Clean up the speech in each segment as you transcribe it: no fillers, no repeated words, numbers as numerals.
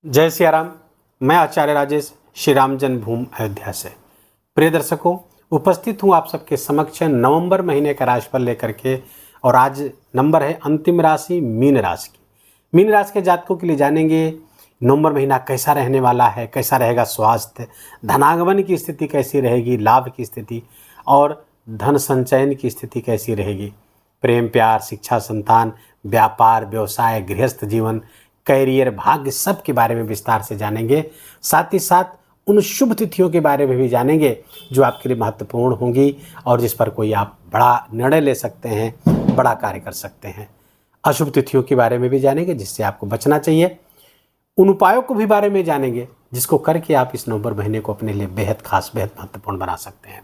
जय सिया राम। मैं आचार्य राजेश श्री राम जन्मभूमि अयोध्या से। प्रिय दर्शकों, उपस्थित हूँ आप सबके समक्ष नवंबर महीने का राशिफल लेकर के। और आज नंबर है अंतिम राशि मीन राशि की। मीन राशि के जातकों के लिए जानेंगे नवंबर महीना कैसा रहने वाला है, कैसा रहेगा स्वास्थ्य, धनागमन की स्थिति कैसी रहेगी, लाभ की स्थिति और धन संचयन की स्थिति कैसी रहेगी, प्रेम प्यार, शिक्षा, संतान, व्यापार, व्यवसाय, गृहस्थ जीवन, कैरियर, भाग्य, सब के बारे में विस्तार से जानेंगे। साथ ही साथ उन शुभ तिथियों के बारे में भी जानेंगे जो आपके लिए महत्वपूर्ण होंगी और जिस पर कोई आप बड़ा निर्णय ले सकते हैं, बड़ा कार्य कर सकते हैं। अशुभ तिथियों के बारे में भी जानेंगे जिससे आपको बचना चाहिए। उन उपायों को भी बारे में जानेंगे जिसको करके आप इस नवंबर महीने को अपने लिए बेहद खास, बेहद महत्वपूर्ण बना सकते हैं।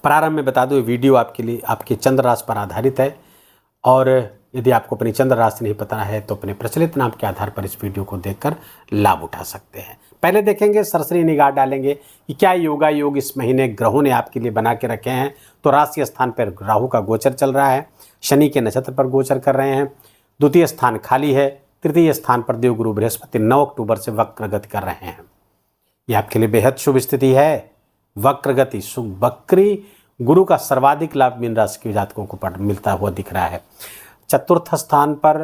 प्रारंभ में बता दूं, वीडियो आपके लिए आपके चंद्र राशि पर आधारित है और यदि आपको अपनी चंद्र राशि नहीं पता है तो अपने प्रचलित नाम के आधार पर इस वीडियो को देखकर लाभ उठा सकते हैं। पहले देखेंगे, सरसरी निगाह डालेंगे कि क्या योगा योग इस महीने ग्रहों ने आपके लिए बना के रखे हैं। तो राशि स्थान पर राहु का गोचर चल रहा है, शनि के नक्षत्र पर गोचर कर रहे हैं, द्वितीय स्थान खाली है, तृतीय स्थान पर देवगुरु बृहस्पति 9 अक्टूबर से वक्र गति कर रहे हैं। यह आपके लिए बेहद शुभ स्थिति है। वक्र गति, वक्री गुरु का सर्वाधिक लाभ मीन राशि के जातकों को मिलता हुआ दिख रहा है। चतुर्थ स्थान पर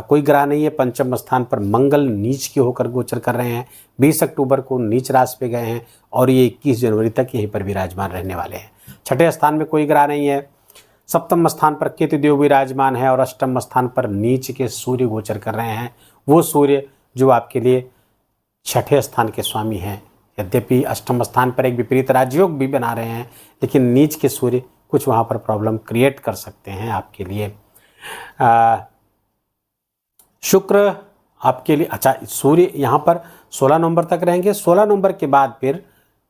कोई ग्रह नहीं है। पंचम स्थान पर मंगल नीच के होकर गोचर कर रहे हैं। 20 अक्टूबर को नीच राशि पे गए हैं और ये 21 जनवरी तक यहीं पर विराजमान रहने वाले हैं। छठे स्थान में कोई ग्रह नहीं है। सप्तम स्थान पर केतु देव विराजमान है और अष्टम स्थान पर नीच के सूर्य गोचर कर रहे हैं। वो सूर्य जो आपके लिए छठे स्थान के स्वामी हैं। यद्यपि अष्टम स्थान पर एक विपरीत राजयोग भी बना रहे हैं, लेकिन नीच के सूर्य कुछ वहाँ पर प्रॉब्लम क्रिएट कर सकते हैं आपके लिए। शुक्र आपके लिए अच्छा, सूर्य यहाँ पर 16 नवंबर तक रहेंगे। 16 नवंबर के बाद फिर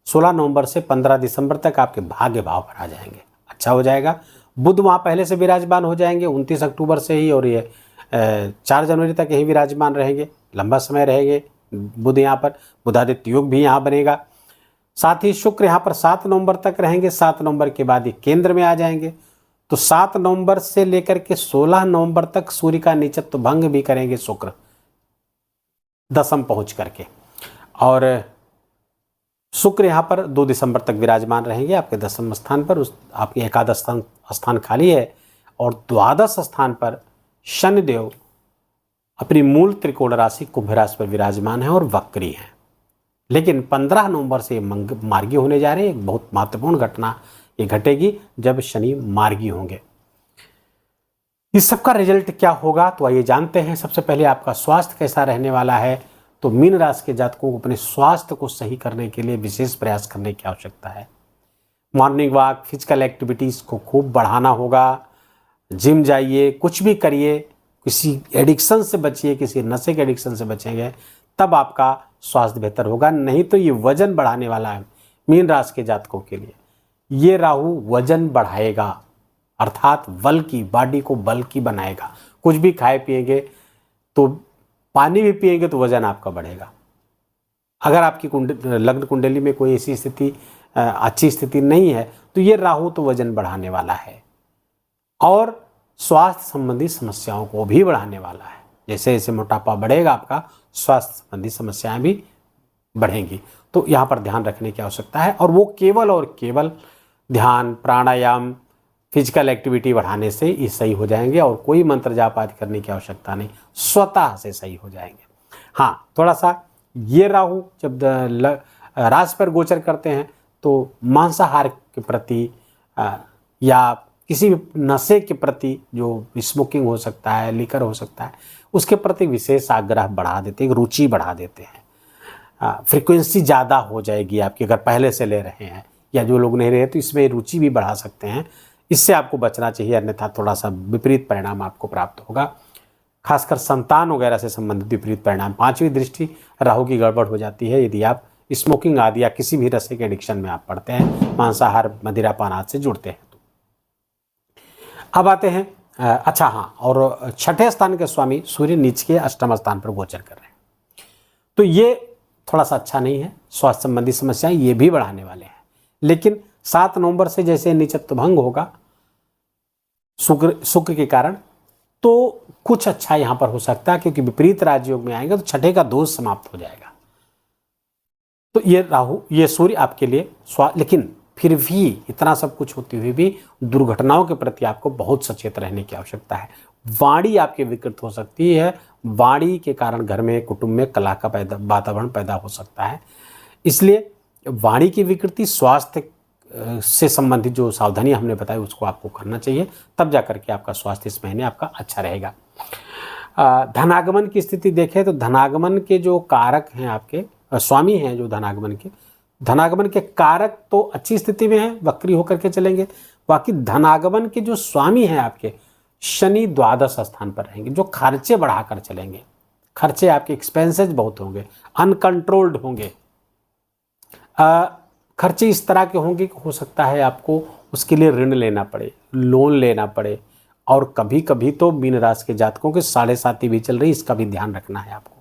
16 नवंबर से 15 दिसंबर तक आपके भाग्य भाव पर आ जाएंगे, अच्छा हो जाएगा। बुध वहाँ पहले से विराजमान हो जाएंगे 29 अक्टूबर से ही, और ये 4 जनवरी तक यही विराजमान रहेंगे, लंबा समय रहेंगे बुध यहाँ पर। बुधादित्य योग भी यहाँ बनेगा। साथ ही शुक्र यहाँ पर 7 नवंबर तक रहेंगे। 7 नवंबर के बाद ये केंद्र में आ जाएंगे। तो 7 नवंबर से लेकर के 16 नवंबर तक सूर्य का नीचत्व भंग भी करेंगे शुक्र, दशम पहुंच करके। और शुक्र यहाँ पर 2 दिसंबर तक विराजमान रहेंगे आपके दशम स्थान पर। आपके एकादश स्थान खाली है और द्वादश स्थान पर शनिदेव अपनी मूल त्रिकोण राशि कुंभ राशि पर विराजमान है और वक्री हैं। लेकिन 15 नवंबर से मार्गी होने जा रहे हैं। एक बहुत महत्वपूर्ण घटना ये घटेगी जब शनि मार्गी होंगे। इस सब का रिजल्ट क्या होगा तो आइए जानते हैं। सबसे पहले आपका स्वास्थ्य कैसा रहने वाला है। तो मीन राशि के जातकों को अपने स्वास्थ्य को सही करने के लिए विशेष प्रयास करने की आवश्यकता है। मॉर्निंग वॉक, फिजिकल एक्टिविटीज़ को खूब बढ़ाना होगा। जिम जाइए, कुछ भी करिए, किसी एडिक्शन से बचिए, किसी नशे के एडिक्शन से बचेंगे तब आपका स्वास्थ्य बेहतर होगा। नहीं तो ये वजन बढ़ाने वाला है मीन राशि के जातकों के लिए। ये राहु वजन बढ़ाएगा, अर्थात बॉडी को बल्कि बनाएगा। कुछ भी खाए पिएंगे तो, पानी भी पिएंगे तो वजन आपका बढ़ेगा। अगर आपकी लग्न कुंडली में कोई ऐसी स्थिति, अच्छी स्थिति नहीं है तो ये राहु तो वजन बढ़ाने वाला है और स्वास्थ्य संबंधी समस्याओं को भी बढ़ाने वाला है। जैसे जैसे मोटापा बढ़ेगा आपका स्वास्थ्य संबंधी समस्याएं भी बढ़ेंगी। तो यहाँ पर ध्यान रखने की आवश्यकता है और वो केवल और केवल ध्यान, प्राणायाम, फिजिकल एक्टिविटी बढ़ाने से ये सही हो जाएंगे और कोई मंत्र जाप आदि करने की आवश्यकता नहीं, स्वतः से सही हो जाएंगे। हाँ, थोड़ा सा ये राहु जब राशि पर गोचर करते हैं तो मांसाहार के प्रति या किसी भी नशे के प्रति, जो स्मोकिंग हो सकता है, लिकर हो सकता है, उसके प्रति विशेष आग्रह बढ़ा देते हैं, रुचि बढ़ा देते हैं। फ्रीक्वेंसी ज़्यादा हो जाएगी आपकी अगर पहले से ले रहे हैं, या जो लोग नहीं रहे तो इसमें रुचि भी बढ़ा सकते हैं। इससे आपको बचना चाहिए, अन्यथा थोड़ा सा विपरीत परिणाम आपको प्राप्त होगा। खासकर संतान वगैरह से संबंधित विपरीत परिणाम। 5वीं दृष्टि राहु की गड़बड़ हो जाती है यदि आप स्मोकिंग आदि या किसी भी नशे के एडिक्शन में आप पड़ते हैं, मांसाहार, मदिरापान आदि से जुड़ते हैं। अब आते हैं, अच्छा हाँ, और छठे स्थान के स्वामी सूर्य नीच के अष्टम स्थान पर गोचर कर रहे हैं। तो ये थोड़ा सा अच्छा नहीं है। स्वास्थ्य संबंधी समस्याएं ये भी बढ़ाने वाले हैं। लेकिन 7 नवंबर से जैसे नीचत्व भंग होगा शुक्र के कारण, तो कुछ अच्छा यहाँ पर हो सकता है, क्योंकि विपरीत राजयोग में आएंगे तो छठे का दोष समाप्त हो जाएगा। तो ये राहु, ये सूर्य आपके लिए लेकिन फिर भी इतना सब कुछ होते हुए भी दुर्घटनाओं के प्रति आपको बहुत सचेत रहने की आवश्यकता है। वाणी आपके विकृत हो सकती है, वाणी के कारण घर में, कुटुंब में कलह का वातावरण पैदा हो सकता है। इसलिए वाणी की विकृति, स्वास्थ्य से संबंधित जो सावधानी हमने बताई उसको आपको करना चाहिए, तब जाकर के आपका स्वास्थ्य इस महीने आपका अच्छा रहेगा। धनागमन की स्थिति देखें तो धनागमन के जो कारक हैं आपके स्वामी हैं, जो धनागमन के कारक तो अच्छी स्थिति में हैं, वक्री होकर के चलेंगे। बाकी धनागमन के जो स्वामी हैं आपके शनि द्वादश स्थान पर रहेंगे, जो खर्चे बढ़ाकर चलेंगे। खर्चे आपके एक्सपेंसेस बहुत होंगे, अनकंट्रोल्ड होंगे। खर्चे इस तरह के होंगे कि हो सकता है आपको उसके लिए ऋण लेना पड़े, लोन लेना पड़े। और कभी कभी तो मीन राशि के जातकों के 7.5 भी चल रही, इसका भी ध्यान रखना है आपको।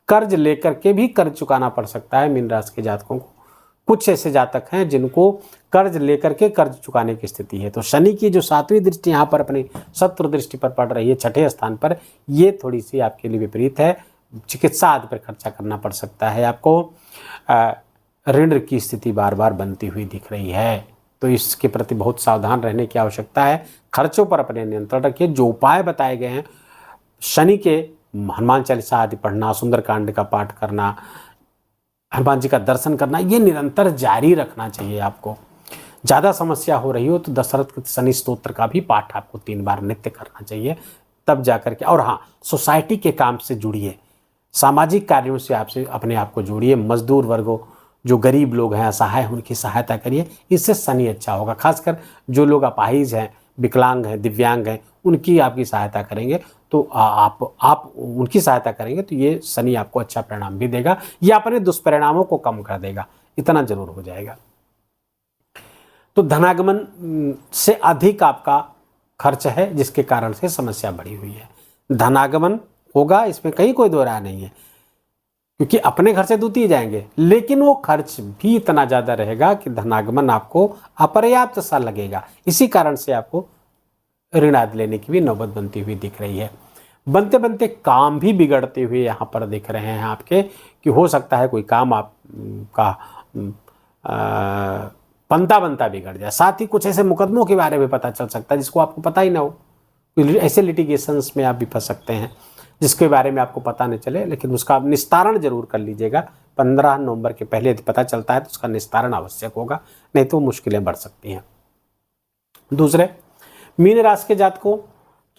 कर्ज लेकर के भी कर्ज चुकाना पड़ सकता है मीन राशि के जातकों को। कुछ ऐसे जातक हैं जिनको कर्ज लेकर के कर्ज चुकाने की स्थिति है। तो शनि की जो 7वीं दृष्टि यहाँ पर अपनी शत्रु दृष्टि पर पड़ रही है, छठे स्थान पर, ये थोड़ी सी आपके लिए विपरीत है। चिकित्सा आदि पर खर्चा करना पड़ सकता है आपको। ऋण की स्थिति बार बार बनती हुई दिख रही है, तो इसके प्रति बहुत सावधान रहने की आवश्यकता है। खर्चों पर अपने नियंत्रण रखिए। जो उपाय बताए गए हैं शनि के, हनुमान चालीसा आदि पढ़ना, सुंदरकांड का पाठ करना, हनुमान जी का दर्शन करना, ये निरंतर जारी रखना चाहिए आपको। ज़्यादा समस्या हो रही हो तो दशरथ शनि स्तोत्र का भी पाठ आपको 3 बार नित्य करना चाहिए, तब जाकर के। और हाँ, सोसाइटी के काम से जुड़िए, सामाजिक कार्यों से आपसे अपने आप को जोड़िए। मजदूर वर्गों, जो गरीब लोग हैं, असहाय, उनकी सहायता करिए, इससे शनि अच्छा होगा। खासकर जो लोग अपाहिज हैं, विकलांग हैं, दिव्यांग हैं, उनकी आपकी सहायता करेंगे तो आप उनकी सहायता करेंगे तो ये शनि आपको अच्छा परिणाम भी देगा, या अपने दुष्परिणामों को कम कर देगा, इतना जरूर हो जाएगा। तो धनागमन से अधिक आपका खर्च है, जिसके कारण से समस्या बढ़ी हुई है। धनागमन होगा, इसमें कहीं कोई दो राय नहीं है, क्योंकि अपने घर से द्वितीय जाएंगे, लेकिन वो खर्च भी इतना ज़्यादा रहेगा कि धनागमन आपको अपर्याप्त सा लगेगा। इसी कारण से आपको ऋण आदि लेने की भी नौबत बनती हुई दिख रही है। बनते बनते काम भी बिगड़ते हुए यहाँ पर दिख रहे हैं आपके, कि हो सकता है कोई काम आपका बनता बिगड़ जाए। साथ ही कुछ ऐसे मुकदमों के बारे में पता चल सकता है जिसको आपको पता ही ना हो। ऐसे लिटिगेशंस में आप भी फंस सकते हैं जिसके बारे में आपको पता नहीं चले, लेकिन उसका आप निस्तारण जरूर कर लीजिएगा। 15 नवंबर के पहले यदि पता चलता है तो उसका निस्तारण आवश्यक होगा, नहीं तो मुश्किलें बढ़ सकती हैं। दूसरे, मीन राशि के जातकों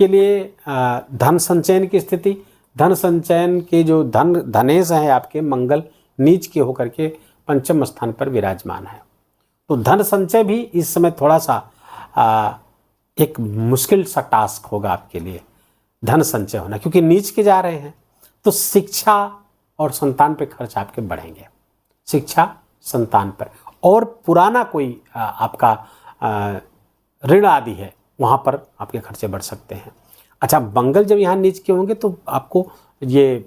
के लिए धन संचयन की स्थिति, धन संचयन के जो धनेश हैं आपके, मंगल नीच के होकर के 5वें स्थान पर विराजमान है। तो धन संचय भी इस समय थोड़ा सा एक मुश्किल सा टास्क होगा आपके लिए, धन संचय होना, क्योंकि नीच के जा रहे हैं। तो शिक्षा और संतान पे खर्च आपके बढ़ेंगे, शिक्षा, संतान पर। और पुराना कोई आपका ऋण आदि है, वहाँ पर आपके खर्चे बढ़ सकते हैं। अच्छा, मंगल जब यहाँ नीच के होंगे तो आपको ये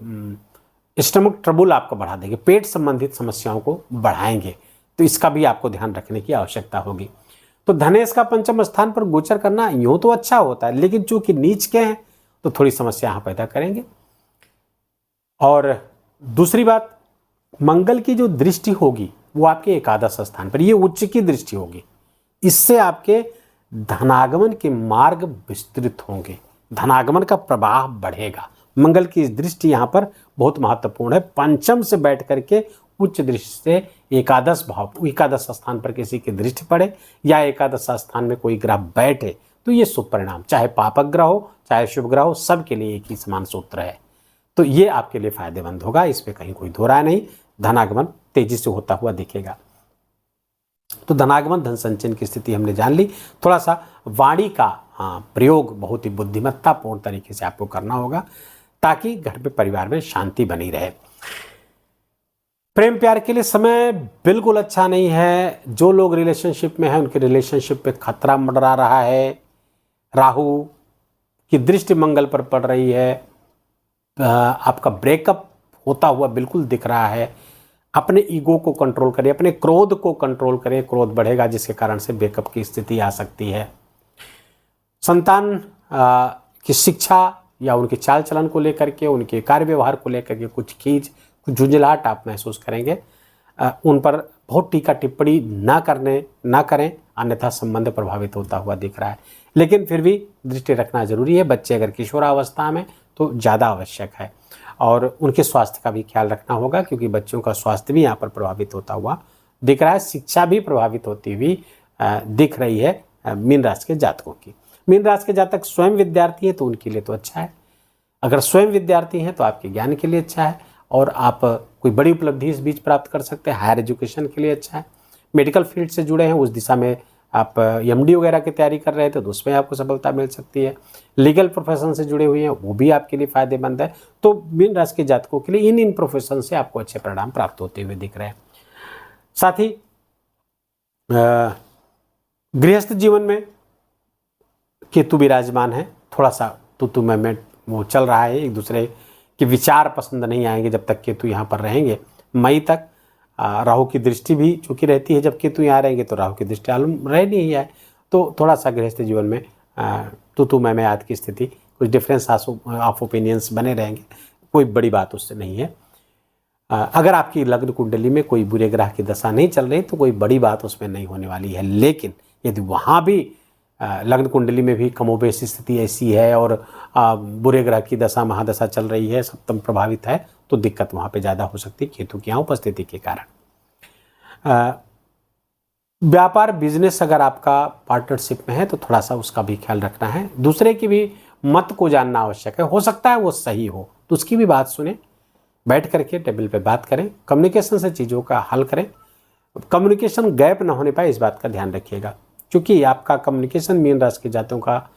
स्टमक ट्रबल आपको बढ़ा देंगे, पेट संबंधित समस्याओं को बढ़ाएंगे, तो इसका भी आपको ध्यान रखने की आवश्यकता होगी। तो धनेश का 5वें स्थान पर गोचर करना यूँ तो अच्छा होता है, लेकिन चूंकि नीच के हैं तो थोड़ी समस्या यहाँ पैदा करेंगे। और दूसरी बात, मंगल की जो दृष्टि होगी वो आपके एकादश स्थान पर, ये उच्च की दृष्टि होगी। इससे आपके धनागमन के मार्ग विस्तृत होंगे, धनागमन का प्रवाह बढ़ेगा। मंगल की दृष्टि यहाँ पर बहुत महत्वपूर्ण है। 5म से बैठ करके उच्च दृष्टि से एकादश भाव, एकादश स्थान पर किसी की दृष्टि पड़े या एकादश स्थान में कोई ग्रह बैठे तो ये शुभ परिणाम, चाहे पापक ग्रह हो चाहे शुभ ग्रह हो, सबके लिए एक ही समान सूत्र है। तो ये आपके लिए फायदेमंद होगा, इस पर कहीं कोई दो राय नहीं। धनागमन तेजी से होता हुआ दिखेगा। तो धनागमन, धन संचयन की स्थिति हमने जान ली। थोड़ा सा वाणी का प्रयोग बहुत ही बुद्धिमत्तापूर्ण तरीके से आपको करना होगा, ताकि घर पे परिवार में शांति बनी रहे। प्रेम प्यार के लिए समय बिल्कुल अच्छा नहीं है। जो लोग रिलेशनशिप में हैं उनके रिलेशनशिप पे खतरा मंडरा रहा है। राहु की दृष्टि मंगल पर पड़ रही है, आपका ब्रेकअप होता हुआ बिल्कुल दिख रहा है। अपने ईगो को कंट्रोल करें, अपने क्रोध को कंट्रोल करें, क्रोध बढ़ेगा जिसके कारण से ब्रेकअप की स्थिति आ सकती है। संतान की शिक्षा या उनके चाल चलन को लेकर के, उनके कार्य व्यवहार को लेकर के कुछ कुछ झुंझलाहट आप महसूस करेंगे। उन पर बहुत टीका टिप्पणी ना करें, अन्यथा संबंध प्रभावित होता हुआ दिख रहा है। लेकिन फिर भी दृष्टि रखना जरूरी है। बच्चे अगर किशोरावस्था में तो ज़्यादा आवश्यक है, और उनके स्वास्थ्य का भी ख्याल रखना होगा, क्योंकि बच्चों का स्वास्थ्य भी यहाँ पर प्रभावित होता हुआ दिख रहा है। शिक्षा भी प्रभावित होती हुई दिख रही है मीन राशि के जातकों की। मीन राशि के जातक स्वयं विद्यार्थी है तो उनके लिए तो अच्छा है। अगर स्वयं विद्यार्थी हैं तो आपके ज्ञान के लिए अच्छा है, और आप कोई बड़ी उपलब्धि इस बीच प्राप्त कर सकते हैं। हायर एजुकेशन के लिए अच्छा है। मेडिकल फील्ड से जुड़े हैं, उस दिशा में आप MD वगैरह की तैयारी कर रहे थे तो उसमें आपको सफलता मिल सकती है। लीगल प्रोफेशन से जुड़े हुए हैं वो भी आपके लिए फायदेमंद है। तो मीन राशि के जातकों के लिए इन प्रोफेशन से आपको अच्छे परिणाम प्राप्त होते हुए दिख रहे हैं। साथ ही गृहस्थ जीवन में केतु विराजमान है। थोड़ा सा तुतु में वो चल रहा है, एक दूसरे के विचार पसंद नहीं आएंगे जब तक केतु यहाँ पर रहेंगे। मई तक राहु की दृष्टि भी चूँकि रहती है, जब केतु यहाँ रहेंगे तो राहु की दृष्टि आलम रह नहीं है, तो थोड़ा सा गृहस्थ जीवन में तुतु में आद की स्थिति, कुछ डिफरेंस ऑफ ओपिनियंस बने रहेंगे। कोई बड़ी बात उससे नहीं है। अगर आपकी लग्न कुंडली में कोई बुरे ग्रह की दशा नहीं चल रही तो कोई बड़ी बात उसमें नहीं होने वाली है। लेकिन यदि वहाँ भी लग्न कुंडली में भी कमोबेश स्थिति ऐसी है और बुरे ग्रह की दशा महादशा चल रही है, सप्तम प्रभावित है, तो दिक्कत वहाँ पे ज़्यादा हो सकती है केतु की यहाँ उपस्थिति के कारण। व्यापार बिजनेस अगर आपका पार्टनरशिप में है तो थोड़ा सा उसका भी ख्याल रखना है। दूसरे की भी मत को जानना आवश्यक है। हो सकता है वो सही हो तो उसकी भी बात सुने, बैठ करके टेबल पे बात करें, कम्युनिकेशन से चीज़ों का हल करें। कम्युनिकेशन गैप ना होने पाए, इस बात का ध्यान रखिएगा, क्योंकि आपका कम्युनिकेशन मीन राशि के जातकों का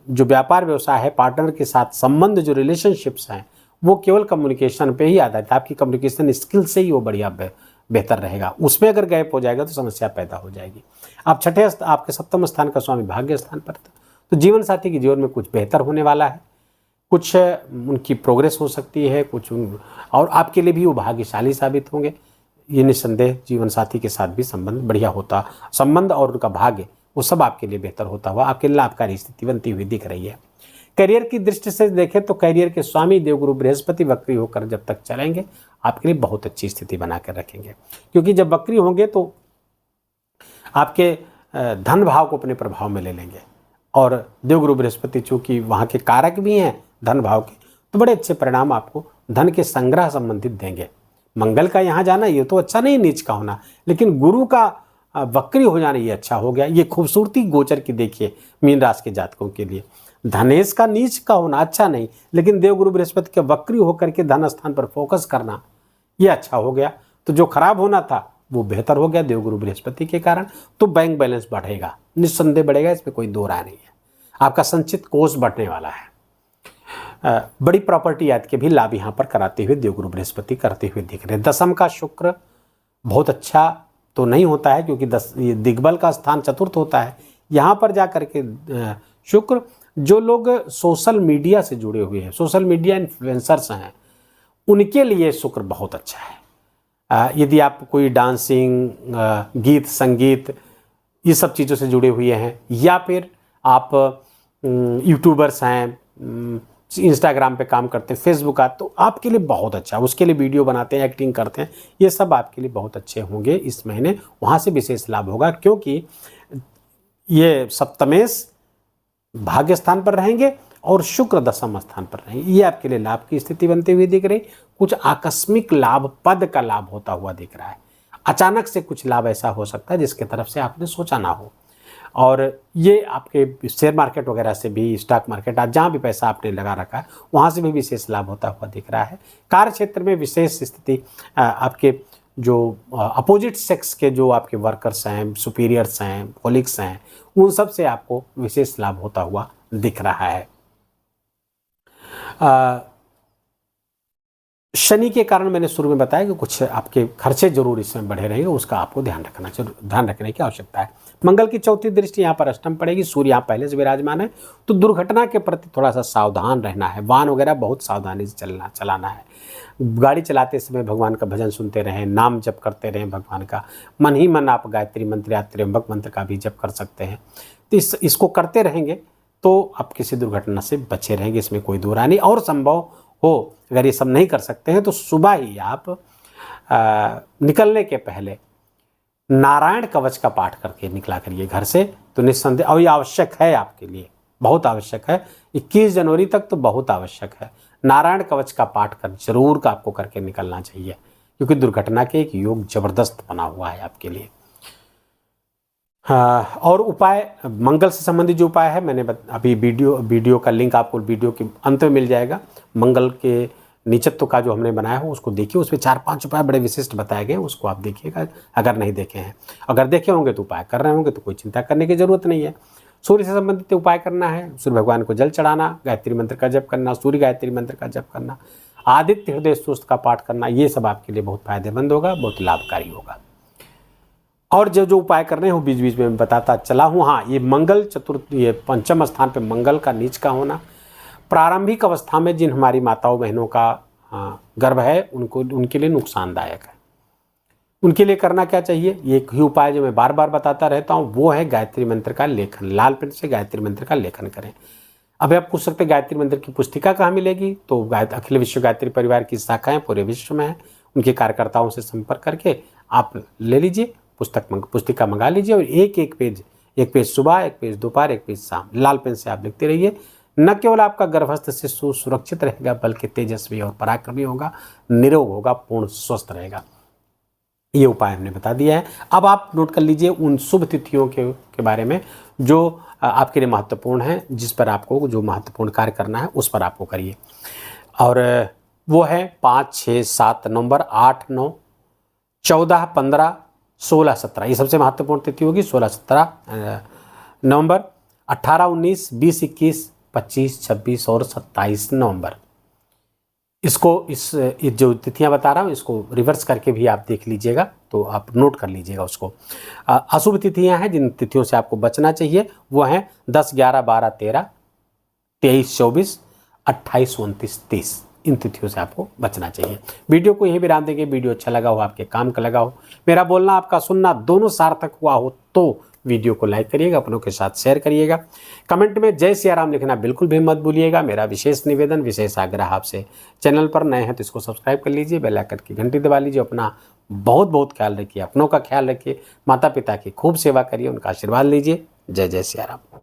जो व्यापार व्यवसाय है, पार्टनर के साथ संबंध, जो रिलेशनशिप्स हैं, वो केवल कम्युनिकेशन पे ही आधारित है। आपकी कम्युनिकेशन स्किल से ही वो बढ़िया बेहतर रहेगा। उसमें अगर गैप हो जाएगा तो समस्या पैदा हो जाएगी। आप आपके सप्तम स्थान का स्वामी भाग्य स्थान पर, तो जीवन साथी के जीवन में कुछ बेहतर होने वाला है, कुछ उनकी प्रोग्रेस हो सकती है, और आपके लिए भी वो भाग्यशाली साबित होंगे। ये निस्संदेह जीवन साथी के साथ भी संबंध बढ़िया होता, संबंध और उनका भाग्य वो सब आपके लिए बेहतर होता हुआ आपके लाभकारी स्थिति बनती हुई दिख रही है। करियर की दृष्टि से देखें तो करियर के स्वामी देवगुरु बृहस्पति वक्री होकर जब तक चलेंगे आपके लिए बहुत अच्छी स्थिति बनाकर रखेंगे, क्योंकि जब वक्री होंगे तो आपके धन भाव को अपने प्रभाव में ले लेंगे, और देवगुरु बृहस्पति चूँकि वहाँ के कारक भी हैं धन भाव के, तो बड़े अच्छे परिणाम आपको धन के संग्रह संबंधित देंगे। मंगल का यहाँ जाना ये तो अच्छा नहीं, नीच का होना, लेकिन गुरु का वक्री हो जाना ये अच्छा हो गया। ये खूबसूरती गोचर की देखिए मीन राशि के जातकों के लिए। धनेश का नीच का होना अच्छा नहीं, लेकिन देवगुरु बृहस्पति के वक्री होकर के धन स्थान पर फोकस करना ये अच्छा हो गया। तो जो खराब होना था वो बेहतर हो गया देवगुरु बृहस्पति के कारण। तो बैंक बैलेंस बढ़ेगा, निस्संदेह बढ़ेगा, इसमें कोई दो राय नहीं है। आपका संचित कोष बढ़ने वाला है। बड़ी प्रॉपर्टी आदि के भी लाभ यहाँ पर कराते हुए देवगुरु बृहस्पति करते हुए दिख रहे हैं। दशम का शुक्र बहुत अच्छा तो नहीं होता है, क्योंकि ये दिग्बल का स्थान चतुर्थ होता है। यहाँ पर जा करके शुक्र, जो लोग सोशल मीडिया से जुड़े हुए हैं, सोशल मीडिया इन्फ्लुएंसर्स हैं, उनके लिए शुक्र बहुत अच्छा है। यदि आप कोई डांसिंग, गीत संगीत ये सब चीज़ों से जुड़े हुए हैं, या फिर आप यूट्यूबर्स हैं, इंस्टाग्राम पे काम करते हैं, फेसबुक तो आपके लिए बहुत अच्छा, उसके लिए वीडियो बनाते हैं, एक्टिंग करते हैं, ये सब आपके लिए बहुत अच्छे होंगे इस महीने। वहाँ से विशेष लाभ होगा, क्योंकि ये सप्तमेश भाग्य स्थान पर रहेंगे और शुक्र दशम स्थान पर रहेंगे। ये आपके लिए लाभ की स्थिति बनती हुई दिख रही। कुछ आकस्मिक लाभ, पद का लाभ होता हुआ दिख रहा है। अचानक से कुछ लाभ ऐसा हो सकता है जिसके तरफ से आपने सोचा ना हो, और ये आपके शेयर मार्केट वगैरह से भी, स्टॉक मार्केट आज जहाँ भी पैसा आपने लगा रखा है वहाँ से भी विशेष लाभ होता हुआ दिख रहा है। कार्य क्षेत्र में विशेष स्थिति, आपके जो अपोजिट सेक्स के जो आपके वर्कर्स हैं, सुपीरियर्स हैं, कोलिग्स हैं, उन सब से आपको विशेष लाभ होता हुआ दिख रहा है। शनि के कारण मैंने शुरू में बताया कि कुछ आपके खर्चे जरूर इसमें बढ़े रहेंगे, उसका आपको ध्यान रखने की आवश्यकता है। मंगल की चौथी दृष्टि यहाँ पर अष्टम पड़ेगी, सूर्य यहाँ पहले से विराजमान है, तो दुर्घटना के प्रति थोड़ा सा सावधान रहना है। वाहन वगैरह बहुत सावधानी से चलाना है। गाड़ी चलाते समय भगवान का भजन सुनते रहें, नाम जप करते रहें भगवान का। मन ही मन आप गायत्री मंत्र या त्र्यंबक मंत्र का भी जप कर सकते हैं। तो इसको करते रहेंगे तो आप किसी दुर्घटना से बचे रहेंगे, इसमें कोई दो राय नहीं। और संभव हो अगर ये सब नहीं कर सकते हैं तो सुबह ही आप निकलने के पहले नारायण कवच का पाठ करके निकला करिए घर से, तो निस्संदेह, और ये आवश्यक है आपके लिए, बहुत आवश्यक है। 21 जनवरी तक तो बहुत आवश्यक है। नारायण कवच का पाठ कर जरूर का आपको करके निकलना चाहिए, क्योंकि दुर्घटना के एक योग जबरदस्त बना हुआ है आपके लिए। हाँ, और उपाय, मंगल से संबंधित जो उपाय है मैंने अभी वीडियो का लिंक आपको वीडियो के अंत में मिल जाएगा। मंगल के नीचत्व का जो हमने बनाया हो उसको देखिए, उसमें 4-5 उपाय बड़े विशिष्ट बताए गए हैं, उसको आप देखिएगा अगर नहीं देखे हैं। अगर देखे होंगे तो उपाय कर रहे होंगे तो कोई चिंता करने की जरूरत नहीं है। सूर्य से संबंधित उपाय करना है, सूर्य भगवान को जल चढ़ाना, गायत्री मंत्र का जप करना, सूर्य गायत्री मंत्र का जप करना, आदित्य हृदय स्तोत्र का पाठ करना, ये सब आपके लिए बहुत फायदेमंद होगा, बहुत लाभकारी होगा। और जो जो उपाय करने हो बीच बीच में बताता चला हूँ। हाँ, ये मंगल चतुर्थ, ये पंचम स्थान पे मंगल का नीच का होना, प्रारंभिक अवस्था में जिन हमारी माताओं बहनों का गर्भ है उनके लिए नुकसानदायक है। उनके लिए करना क्या चाहिए, ये एक ही उपाय जो मैं बार बार बताता रहता हूँ, वो है गायत्री मंत्र का लेखन। लाल पेन से गायत्री मंत्र का लेखन करें। अभी आप पूछ सकते हैं गायत्री मंत्र की पुस्तिका कहाँ मिलेगी, तो अखिल विश्व गायत्री परिवार की शाखाएं पूरे विश्व में है, उनके कार्यकर्ताओं से संपर्क करके आप ले लीजिए, पुस्तिका मंगा लीजिए, और एक पेज सुबह, एक पेज दोपहर, एक पेज शाम, लाल पेन से आप लिखते रहिए। न केवल आपका गर्भस्थ शिशु सुरक्षित रहेगा, बल्कि तेजस्वी और पराक्रमी होगा, निरोग होगा, पूर्ण स्वस्थ रहेगा। ये उपाय हमने बता दिया है। अब आप नोट कर लीजिए उन शुभ तिथियों के बारे में जो आपके लिए महत्वपूर्ण है, जिस पर आपको जो महत्वपूर्ण कार्य करना है उस पर आपको करिए। और वो है 5, 6, 7 नवंबर, 8, 9, 14, 15, 16, 17, ये सबसे महत्वपूर्ण तिथि होगी। 16, 17 नवंबर, 18, 19, 20, 21, 25, 26 और 27 नवंबर। इस जो तिथियां बता रहा हूँ इसको रिवर्स करके भी आप देख लीजिएगा, तो आप नोट कर लीजिएगा उसको। अशुभ तिथियां हैं जिन तिथियों से आपको बचना चाहिए, वो हैं 10, 11, 12, 13, 23, 24, 28, 29, 30। इन तिथियों से आपको बचना चाहिए। वीडियो को यहीं विराम देंगे। वीडियो अच्छा लगा हो, आपके काम का लगा हो, मेरा बोलना आपका सुनना दोनों सार्थक हुआ हो तो वीडियो को लाइक करिएगा, अपनों के साथ शेयर करिएगा। कमेंट में जय सिया राम लिखना बिल्कुल भी मत भूलिएगा। मेरा विशेष निवेदन, विशेष आग्रह आपसे, चैनल पर नए हैं तो इसको सब्सक्राइब कर लीजिए, बेल आइकन की घंटी दबा लीजिए। अपना बहुत बहुत ख्याल रखिए, अपनों का ख्याल रखिए, माता पिता की खूब सेवा करिए, उनका आशीर्वाद लीजिए। जय जय सिया राम।